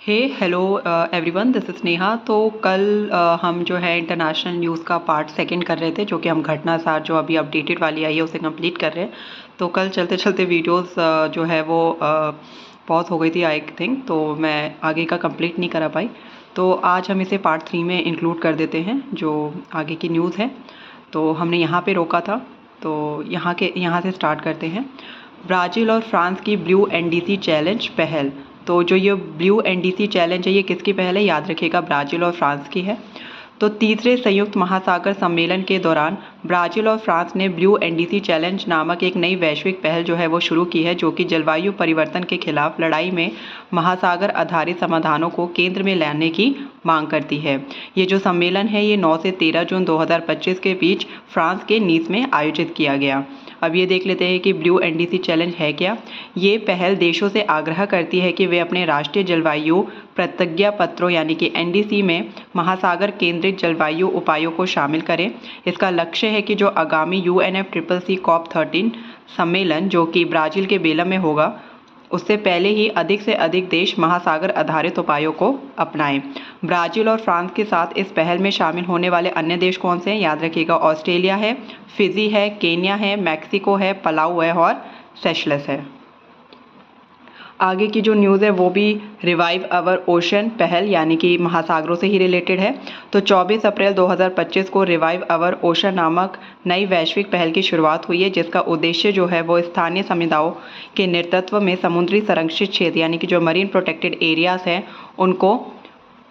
Hey hello everyone, this is Neha. तो कल हम जो है इंटरनेशनल न्यूज़ का पार्ट सेकंड कर रहे थे, जो कि हम घटना सार जो अभी अपडेटेड वाली आई है उसे कंप्लीट कर रहे हैं। तो कल चलते चलते वीडियोस जो है वो पॉज हो गई थी आई थिंक, तो मैं आगे का कंप्लीट नहीं करा पाई। तो आज हम इसे पार्ट 3 में इंक्लूड कर देते हैं जो आगे की न्यूज़ है। तो हमने यहाँ पे रोका था, तो यहाँ से स्टार्ट करते हैं। ब्राज़ील और फ्रांस की ब्लू एनडीसी चैलेंज पहल। तो जो ये ब्लू एनडीसी चैलेंज है, ये किसकी पहल है? याद रखिएगा, ब्राज़ील और फ्रांस की है। तो तीसरे संयुक्त महासागर सम्मेलन के दौरान ब्राज़ील और फ्रांस ने ब्लू एनडीसी चैलेंज नामक एक नई वैश्विक पहल जो है वो शुरू की है, जो कि जलवायु परिवर्तन के खिलाफ लड़ाई में महासागर आधारित समाधानों को केंद्र में लाने की मांग करती है। ये जो सम्मेलन है ये 9 से 13 जून 2025 के बीच फ्रांस के नीस में आयोजित किया गया। अब ये देख लेते हैं कि ब्लू एनडीसी चैलेंज है क्या। ये पहल देशों से आग्रह करती है कि वे अपने राष्ट्रीय जलवायु प्रतिज्ञा पत्रों यानी कि एनडीसी में महासागर केंद्रित जलवायु उपायों को शामिल करें। इसका लक्ष्य है कि जो आगामी UNFCCC COP13 सम्मेलन जो कि ब्राज़ील के बेलम में होगा, उससे पहले ही अधिक से अधिक देश महासागर आधारित उपायों को अपनाएं। ब्राज़ील और फ्रांस के साथ इस पहल में शामिल होने वाले अन्य देश कौन से हैं? याद रखिएगा, ऑस्ट्रेलिया है, फिजी है, केन्या है, मैक्सिको है, पलाऊ है और सेशेल्स है। आगे की जो न्यूज़ है वो भी रिवाइव अवर ओशन पहल यानी कि महासागरों से ही रिलेटेड है। तो 24 अप्रैल 2025 को रिवाइव अवर ओशन नामक नई वैश्विक पहल की शुरुआत हुई है, जिसका उद्देश्य जो है वो स्थानीय समुदायों के नेतृत्व में समुद्री संरक्षित क्षेत्र यानी कि जो मरीन प्रोटेक्टेड एरियाज़ हैं उनको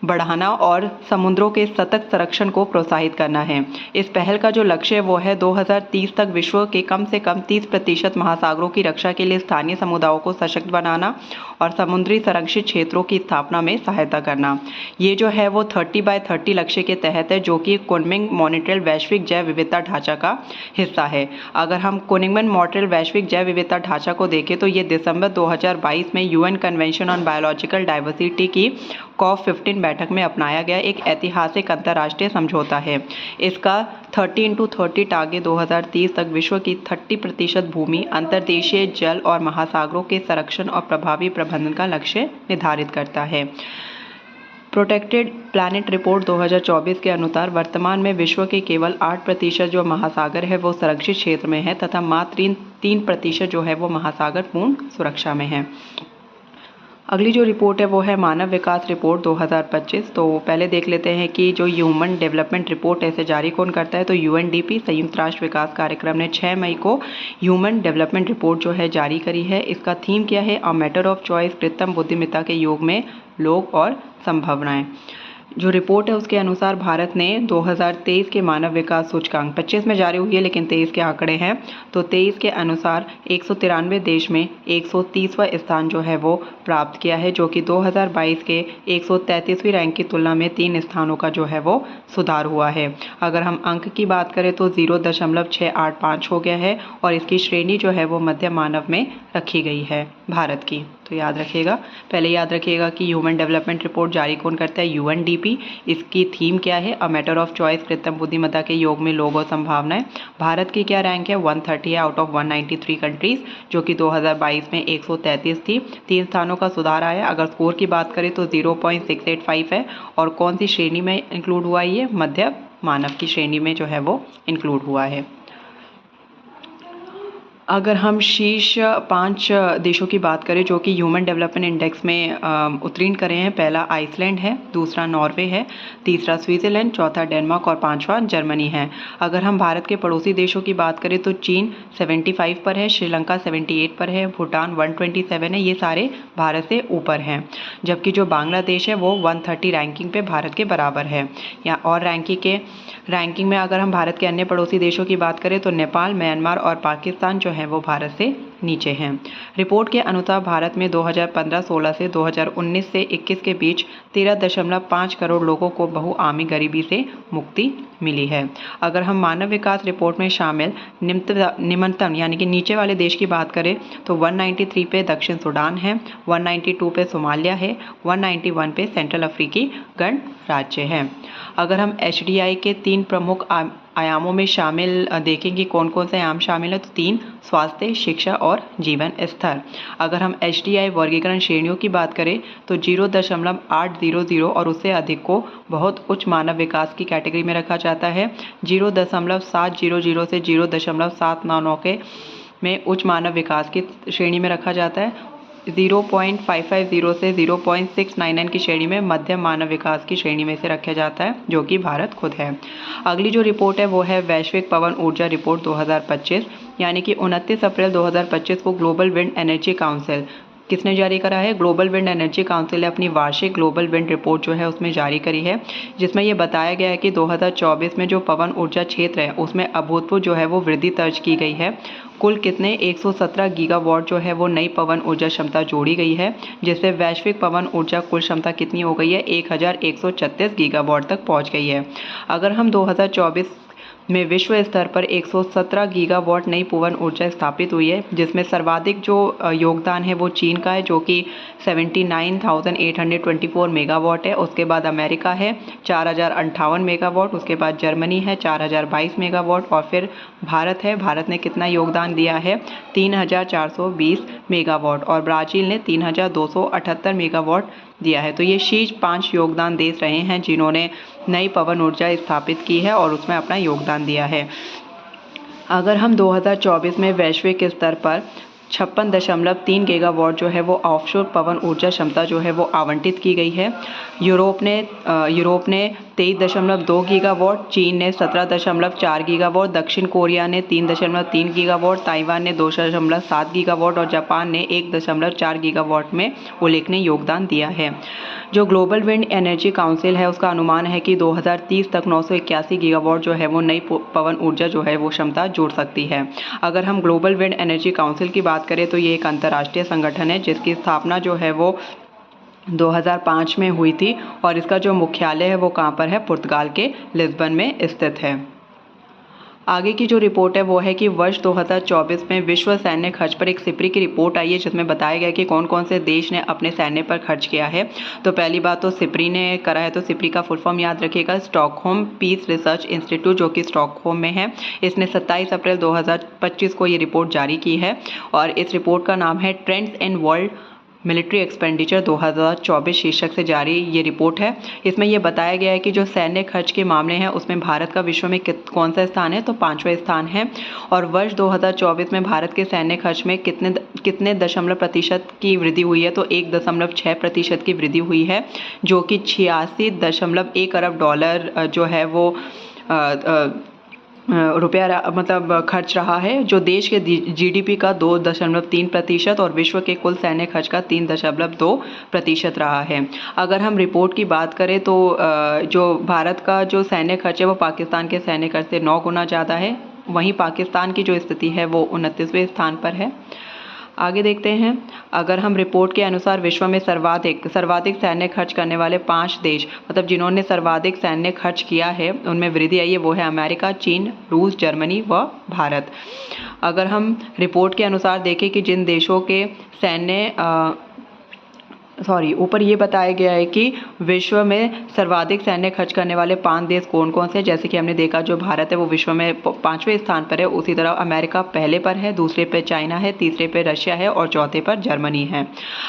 बढ़ाना और समुद्रों के सतत संरक्षण को प्रोत्साहित करना है। इस पहल का जो लक्ष्य है वो है 2030 तक विश्व के कम से कम 30% महासागरों की रक्षा के लिए स्थानीय समुदायों को सशक्त बनाना और समुद्री संरक्षित क्षेत्रों की स्थापना में सहायता करना। ये जो है वो 30x30 लक्ष्य के तहत है, जो कि कुनमिंग मॉनिट्रियल वैश्विक जैव विविधता ढांचा का हिस्सा है। अगर हम कुनमिंग मॉनिट्रियल वैश्विक जैव विविधता ढांचा को देखें तो ये दिसंबर 2022 में UN convention on biological diversity की COP15 बैठक में अपनाया गया एक ऐतिहासिक अंतर्राष्ट्रीय समझौता है। इसका 30x30 टारगेट 2030 तक विश्व की 30% भूमि, अंतर्देशीय जल और महासागरों के संरक्षण और प्रभावी प्रबंधन का लक्ष्य निर्धारित करता है। प्रोटेक्टेड प्लैनेट रिपोर्ट 2024 के अनुसार वर्तमान में विश्व के केवल 8% जो महासागर है वो संरक्षित क्षेत्र में है तथा मात्र 3% जो है वो महासागर पूर्ण सुरक्षा में है। अगली जो रिपोर्ट है वो है मानव विकास रिपोर्ट 2025। तो पहले देख लेते हैं कि जो ह्यूमन डेवलपमेंट रिपोर्ट है इसे जारी कौन करता है। तो UNDP संयुक्त राष्ट्र विकास कार्यक्रम ने 6 मई को ह्यूमन डेवलपमेंट रिपोर्ट जो है जारी करी है। इसका थीम क्या है? अ मैटर ऑफ चॉइस, कृत्रिम बुद्धिमत्ता के युग में लोग और संभावनाएं। जो रिपोर्ट है उसके अनुसार भारत ने 2023 के मानव विकास सूचकांक 25 में जारी हुई है, लेकिन 23 के आंकड़े हैं। तो 23 के अनुसार 193 देश में 130वां स्थान जो है वो प्राप्त किया है, जो कि 2022 के 133वीं रैंक की तुलना में 3 स्थानों का जो है वो सुधार हुआ है। अगर हम अंक की बात करें तो 0.685 हो गया है और इसकी श्रेणी जो है वो मध्य मानव में रखी गई है भारत की। तो याद रखिएगा, पहले याद रखिएगा कि ह्यूमन डेवलपमेंट रिपोर्ट जारी कौन करता है? UNDP। इसकी थीम क्या है? अ मैटर ऑफ चॉइस, कृत्रिम बुद्धिमत्ता के योग में लोग और संभावनाएं। भारत की क्या रैंक है? 130 है आउट ऑफ 193 कंट्रीज, जो कि 2022 में 133 थी। 3 स्थानों का सुधार आया। अगर स्कोर की बात करें तो 0.685 है और कौन सी श्रेणी में इंक्लूड हुआ? ये मध्य मानव की श्रेणी में जो है वो इंक्लूड हुआ है। अगर हम शीर्ष 5 देशों की बात करें जो कि ह्यूमन डेवलपमेंट इंडेक्स में उत्तीर्ण करे हैं, पहला आइसलैंड है, दूसरा नॉर्वे है, तीसरा स्विट्ज़रलैंड, चौथा डेनमार्क और 5वां जर्मनी है। अगर हम भारत के पड़ोसी देशों की बात करें तो चीन 75 पर है, श्रीलंका 78 पर है, भूटान 127 है। ये सारे भारत से ऊपर हैं। जबकि जो बांग्लादेश है वो 130 रैंकिंग पे भारत के बराबर है। या और रैंकिंग में अगर हम भारत के अन्य पड़ोसी देशों की बात करें तो नेपाल, म्यांमार और पाकिस्तान जो है वो भारत से नीचे हैं। रिपोर्ट के अनुसार भारत में 2015-16 से 2019 से 21 के बीच 13.5 करोड़ लोगों को बहुआमी गरीबी से मुक्ति मिली है। अगर हम मानव विकास रिपोर्ट में शामिल निम्नतम यानी कि नीचे वाले देश की बात करें तो 193 पे दक्षिण सूडान है, 192 पे सोमालिया है, 191 पे सेंट्रल अफ्रीकी गणराज्य है। अगर हम HDI के 3 प्रमुख आयामों में शामिल देखें कि कौन कौन से आयाम शामिल है, तो 3 स्वास्थ्य, शिक्षा और जीवन स्तर। अगर हम HDI वर्गीकरण श्रेणियों की बात करें तो 0.800 और उससे अधिक को बहुत उच्च मानव विकास की कैटेगरी में रखा जाता है। 0.700 से 0.799 के में उच्च मानव विकास की श्रेणी में रखा जाता है। 0.550 से 0.699 की श्रेणी में मध्यम मानव विकास की श्रेणी में से रखा जाता है, जो कि भारत खुद है। अगली जो रिपोर्ट है वो है वैश्विक पवन ऊर्जा रिपोर्ट 2025, यानी कि 29 अप्रैल 2025 को ग्लोबल विंड एनर्जी काउंसिल किसने जारी करा है? ग्लोबल विंड एनर्जी काउंसिल ने अपनी वार्षिक ग्लोबल विंड रिपोर्ट जो है उसमें जारी करी है, जिसमें ये बताया गया है कि 2024 में जो पवन ऊर्जा क्षेत्र है उसमें अभूतपूर्व जो है वो वृद्धि दर्ज की गई है। कुल कितने 117 गीगावाट जो है वो नई पवन ऊर्जा क्षमता जोड़ी गई है, जिससे वैश्विक पवन ऊर्जा कुल क्षमता कितनी हो गई है? 1136 गीगावाट तक पहुंच गई है। अगर हम 2024 में विश्व स्तर पर 117 गीगावाट नई पवन ऊर्जा स्थापित हुई है, जिसमें सर्वाधिक जो योगदान है वो चीन का है, जो कि 79,824 मेगावाट है। उसके बाद अमेरिका है 4058 मेगावाट, उसके बाद जर्मनी है 4022 मेगावाट और फिर भारत है। भारत ने कितना योगदान दिया है? 3420 मेगावाट और ब्राज़ील ने 3278 मेगावाट दिया है। तो ये शीर्ष 5 योगदान देश रहे हैं जिन्होंने नई पवन ऊर्जा स्थापित की है और उसमें अपना योगदान दिया है। अगर हम 2024 में वैश्विक स्तर पर 56.3 गीगावाट जो है वो ऑफशोर पवन ऊर्जा क्षमता जो है वो आवंटित की गई है। यूरोप ने 23.2 गीगावाट, चीन ने 17.4 गीगावाट, दक्षिण कोरिया ने 3.3 गीगावाट, ताइवान ने 2.7 गीगावाट और जापान ने 1.4 गीगावाट में उल्लेखनीय योगदान दिया है। जो ग्लोबल विंड एनर्जी काउंसिल है उसका अनुमान है कि 2030 तक 981 गीगावाट जो है वो नई पवन ऊर्जा जो है वो क्षमता जोड़ सकती है। अगर हम ग्लोबल विंड एनर्जी काउंसिल की बात करें तो ये एक अंतर्राष्ट्रीय संगठन है जिसकी स्थापना जो है वो 2005 में हुई थी और इसका जो मुख्यालय है वो कहाँ पर है? पुर्तगाल के लिस्बन में स्थित है। आगे की जो रिपोर्ट है वो है कि वर्ष 2024 में विश्व सैन्य खर्च पर एक सिपरी की रिपोर्ट आई है, जिसमें बताया गया कि कौन कौन से देश ने अपने सैन्य पर खर्च किया है। तो पहली बात तो सिपरी ने करा है, तो सिपरी का फुल फॉर्म याद रखिएगा, स्टॉकहोम पीस रिसर्च इंस्टीट्यूट, जो कि स्टॉकहोम में है। इसने 27 अप्रैल 2025 को ये रिपोर्ट जारी की है और इस रिपोर्ट का नाम है trends in world military expenditure 2024 शीर्षक से जारी ये रिपोर्ट है। इसमें यह बताया गया है कि जो सैन्य खर्च के मामले हैं उसमें भारत का विश्व में कौन सा स्थान है? तो 5वां स्थान है। और वर्ष 2024 में भारत के सैन्य खर्च में कितने दशमलव प्रतिशत की वृद्धि हुई है? तो 1.6% की वृद्धि हुई है, जो कि 86.1 अरब डॉलर जो है वो रुपया मतलब खर्च रहा है, जो देश के GDP का 2.3% और विश्व के कुल सैन्य खर्च का 3.2% रहा है। अगर हम रिपोर्ट की बात करें तो जो भारत का जो सैन्य खर्च है वो पाकिस्तान के सैन्य खर्च से 9 गुना ज़्यादा है। वहीं पाकिस्तान की जो स्थिति है वो 29वें स्थान पर है। आगे देखते हैं। अगर हम रिपोर्ट के अनुसार विश्व में सर्वाधिक सैन्य खर्च करने वाले 5 देश, मतलब जिन्होंने सर्वाधिक सैन्य खर्च किया है उनमें वृद्धि आई है, वो है अमेरिका, चीन, रूस, जर्मनी व भारत। अगर हम रिपोर्ट के अनुसार देखें कि जिन देशों के ऊपर ये बताया गया है कि विश्व में सर्वाधिक सैन्य खर्च करने वाले 5 देश कौन कौन से, जैसे कि हमने देखा जो भारत है वो विश्व में 5वें स्थान पर है। उसी तरह अमेरिका पहले पर है, दूसरे पे चाइना है, तीसरे पे रशिया है और चौथे पर जर्मनी है।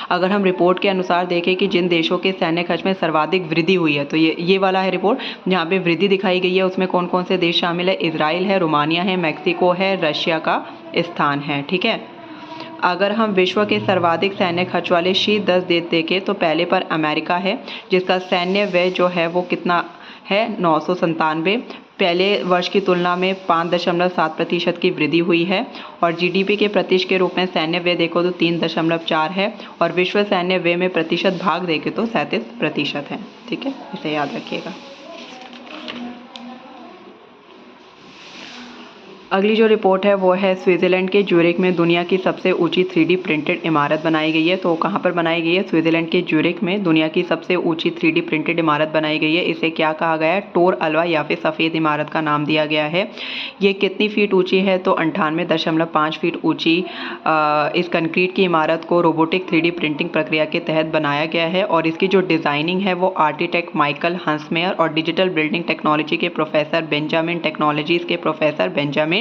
अगर हम रिपोर्ट के अनुसार देखें कि जिन देशों के सैन्य खर्च में सर्वाधिक वृद्धि हुई है, तो ये वाला है रिपोर्ट जहाँ पे वृद्धि दिखाई गई है। उसमें कौन कौन से देश शामिल है? इजराइल है, रोमानिया है, मैक्सिको है, रशिया का स्थान है। ठीक है। अगर हम विश्व के सर्वाधिक सैन्य खर्च वाले शीर्ष 10 देश देखें तो पहले पर अमेरिका है, जिसका सैन्य व्यय जो है वो कितना है? 997। पहले वर्ष की तुलना में 5.7% की वृद्धि हुई है और GDP के प्रतिशत के रूप में सैन्य व्यय देखो तो 3.4 है और विश्व सैन्य व्यय में प्रतिशत भाग देखें तो 37% है। ठीक है, इसे याद रखिएगा। अगली जो रिपोर्ट है वो है स्विट्ज़रलैंड के ज्यूरिख में दुनिया की सबसे ऊंची 3D प्रिंटेड इमारत बनाई गई है। तो कहाँ पर बनाई गई है? स्विट्ज़रलैंड के ज्यूरिख में दुनिया की सबसे ऊंची 3D प्रिंटेड इमारत बनाई गई है। इसे क्या कहा गया है? टोर अल्वा या फिर सफ़ेद इमारत का नाम दिया गया है। ये कितनी फीट ऊँची है? तो 98.5 फीट ऊँची इस कंक्रीट की इमारत को रोबोटिक 3D प्रिंटिंग प्रक्रिया के तहत बनाया गया है और इसकी जो डिज़ाइनिंग है वो आर्किटेक्ट माइकल हंसमेयर और डिजिटल बिल्डिंग टेक्नोलॉजी के प्रोफेसर बेंजामिन टेक्नोलॉजीज़ के प्रोफेसर बेंजामिन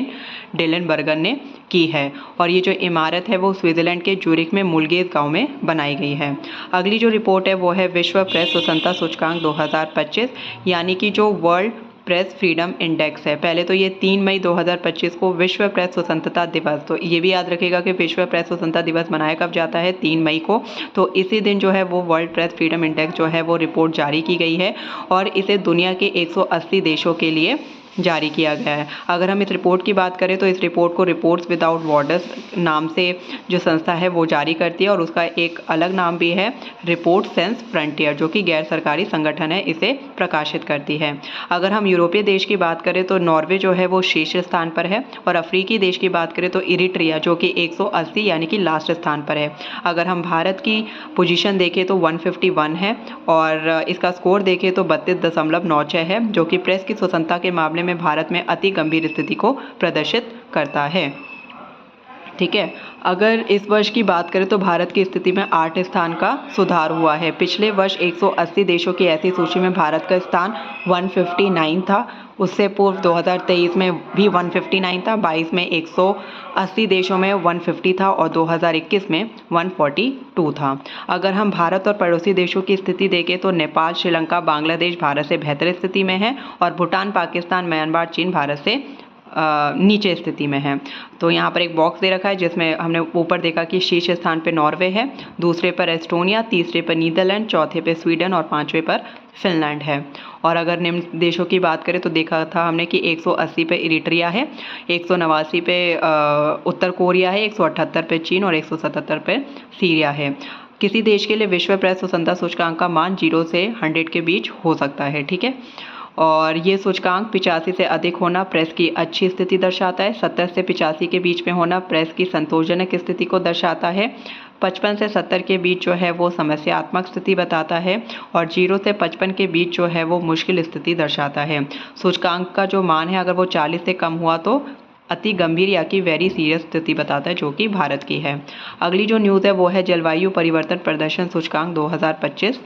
डेलेनबर्गर ने की है। और ये जो इमारत है वो स्विट्ज़रलैंड के ज्यूरिख में मुलगेस गांव में बनाई गई है। अगली जो रिपोर्ट है वो है विश्व प्रेस स्वतंत्रता सूचकांक 2025, यानी कि जो वर्ल्ड प्रेस फ्रीडम इंडेक्स है। पहले तो ये 3 मई 2025 को विश्व प्रेस स्वतंत्रता दिवस, तो ये भी याद रखिएगा कि विश्व प्रेस स्वतंत्रता दिवस मनाया कब जाता है? 3 मई को। तो इसी दिन जो है वो वर्ल्ड प्रेस फ्रीडम इंडेक्स जो है वो रिपोर्ट जारी की गई है और इसे दुनिया के 180 देशों के लिए जारी किया गया है। अगर हम इस रिपोर्ट की बात करें तो इस रिपोर्ट को रिपोर्ट्स विदाउट बॉर्डर्स नाम से जो संस्था है वो जारी करती है और उसका एक अलग नाम भी है रिपोर्ट सेंस फ्रंटियर, जो कि गैर सरकारी संगठन है, इसे प्रकाशित करती है। अगर हम यूरोपीय देश की बात करें तो नॉर्वे जो है वो शीर्ष स्थान पर है और अफ्रीकी देश की बात करें तो इरिट्रिया जो कि 180 यानी कि लास्ट स्थान पर है। अगर हम भारत की पोजीशन देखें तो 151 है और इसका स्कोर देखें तो 32.96 है, जो कि प्रेस की स्वतंत्रता के मामले में भारत में अति गंभीर स्थिति को प्रदर्शित करता है। ठीक है, अगर इस वर्ष की बात करें तो भारत की स्थिति में 8 स्थान का सुधार हुआ है। पिछले वर्ष 180 देशों की ऐसी सूची में भारत का स्थान 159 था। उससे पूर्व 2023 में भी 159 था, 22 में 180 देशों में 150 था और 2021 में 142 था। अगर हम भारत और पड़ोसी देशों की स्थिति देखें तो नेपाल, श्रीलंका, बांग्लादेश भारत से बेहतर स्थिति में है और भूटान, पाकिस्तान, म्यांमार, चीन भारत से नीचे स्थिति में है। तो यहाँ पर एक बॉक्स दे रखा है जिसमें हमने ऊपर देखा कि शीर्ष स्थान पे नॉर्वे है, दूसरे पर एस्टोनिया, तीसरे पर नीदरलैंड, चौथे पे स्वीडन और पांचवे पर फिनलैंड है। और अगर निम्न देशों की बात करें तो देखा था हमने कि 180 पे इरिट्रिया है, 189 पे उत्तर कोरिया है, 178 पे चीन और 177 पे सीरिया है। किसी देश के लिए विश्व प्रेस स्वतंत्रता सूचकांक का मान 0 से 100 के बीच हो सकता है। ठीक है, और ये सूचकांक 85 से अधिक होना प्रेस की अच्छी स्थिति दर्शाता है। 70 से 85 के बीच में होना प्रेस की संतोषजनक स्थिति को दर्शाता है। 55 से 70 के बीच जो है वो समस्यात्मक स्थिति बताता है और 0 से 55 के बीच जो है वो मुश्किल स्थिति दर्शाता है। सूचकांक का जो मान है अगर वो 40 से कम हुआ तो अति गंभीर या कि वेरी सीरियस स्थिति बताता है, जो कि भारत की है। अगली जो न्यूज़ है वो है जलवायु परिवर्तन प्रदर्शन सूचकांक 2025।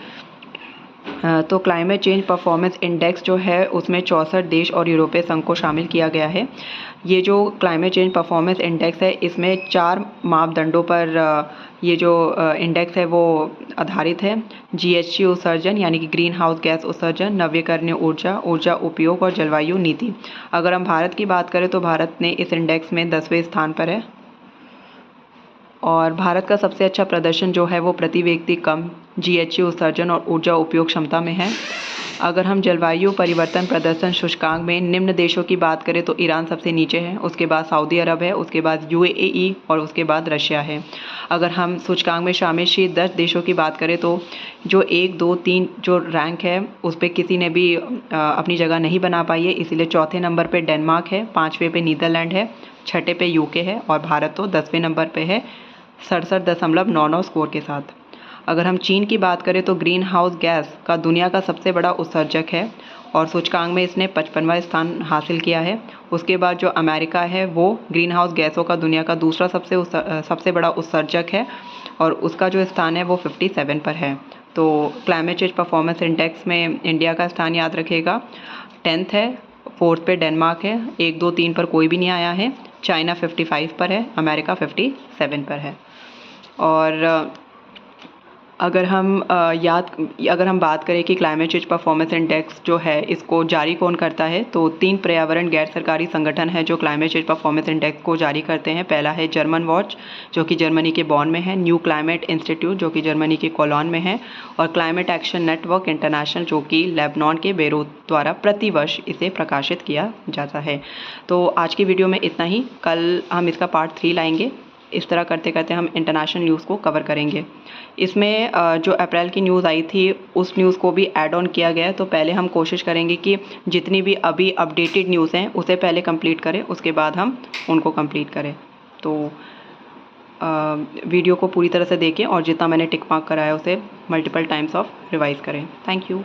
तो क्लाइमेट चेंज परफॉर्मेंस इंडेक्स जो है उसमें 64 देश और यूरोपीय संघ को शामिल किया गया है। ये जो क्लाइमेट चेंज परफॉर्मेंस इंडेक्स है इसमें 4 मापदंडों पर ये जो इंडेक्स है वो आधारित है। जीएचजी उत्सर्जन यानी कि ग्रीन हाउस गैस उत्सर्जन, नवीकरणीय ऊर्जा, ऊर्जा उपयोग और जलवायु नीति। अगर हम भारत की बात करें तो भारत ने इस इंडेक्स में 10वें स्थान पर है और भारत का सबसे अच्छा प्रदर्शन जो है वो प्रति व्यक्ति कम जीएचजी उत्सर्जन और ऊर्जा उपयोग क्षमता में है। अगर हम जलवायु परिवर्तन प्रदर्शन सूचकांक में निम्न देशों की बात करें तो ईरान सबसे नीचे है, उसके बाद सऊदी अरब है, उसके बाद यूएई और उसके बाद रशिया है। अगर हम सूचकांक में शामिल शीर्ष 10 देशों की बात करें तो जो 1, 2, 3 जो रैंक है उस पर किसी ने भी अपनी जगह नहीं बना पाई है, इसीलिए चौथे नंबर पर डेनमार्क है, 5वें पे नीदरलैंड है, 6ठे पे यूके है और भारत तो 10वें नंबर पर है 67.99 स्कोर के साथ। अगर हम चीन की बात करें तो ग्रीन हाउस गैस का दुनिया का सबसे बड़ा उत्सर्जक है और सूचकांक में इसने 55वां स्थान हासिल किया है। उसके बाद जो अमेरिका है वो ग्रीन हाउस गैसों का दुनिया का दूसरा सबसे बड़ा उत्सर्जक है और उसका जो स्थान है वो 57 पर है। तो क्लाइमेट चेंज परफॉर्मेंस इंडेक्स में इंडिया का स्थान याद रखेगा 10th है, 4th पे डेनमार्क है, 1, 2, 3 पर कोई भी नहीं आया है, चाइना 55 पर है, अमेरिका 57 पर है। और अगर हम बात करें कि क्लाइमेट चेंज परफॉर्मेंस इंडेक्स जो है इसको जारी कौन करता है तो 3 पर्यावरण गैर सरकारी संगठन है जो क्लाइमेट चेंज परफॉर्मेंस इंडेक्स को जारी करते हैं। पहला है जर्मन वॉच जो कि जर्मनी के बॉन में है, न्यू क्लाइमेट इंस्टीट्यूट जो कि जर्मनी के कोलोन में है और क्लाइमेट एक्शन नेटवर्क इंटरनेशनल जो कि लेबनान के बेरूत द्वारा प्रतिवर्ष इसे प्रकाशित किया जाता है। तो आज की वीडियो में इतना ही, कल हम इसका पार्ट 3 लाएंगे। इस तरह करते करते हम इंटरनेशनल न्यूज़ को कवर करेंगे। इसमें जो अप्रैल की न्यूज़ आई थी उस न्यूज़ को भी ऐड ऑन किया गया है, तो पहले हम कोशिश करेंगे कि जितनी भी अभी अपडेटेड न्यूज़ हैं उसे पहले कंप्लीट करें, उसके बाद हम उनको कंप्लीट करें। तो वीडियो को पूरी तरह से देखें और जितना मैंने टिक मार्क कराया उसे मल्टीपल टाइम्स ऑफ रिवाइज़ करें। Thank you.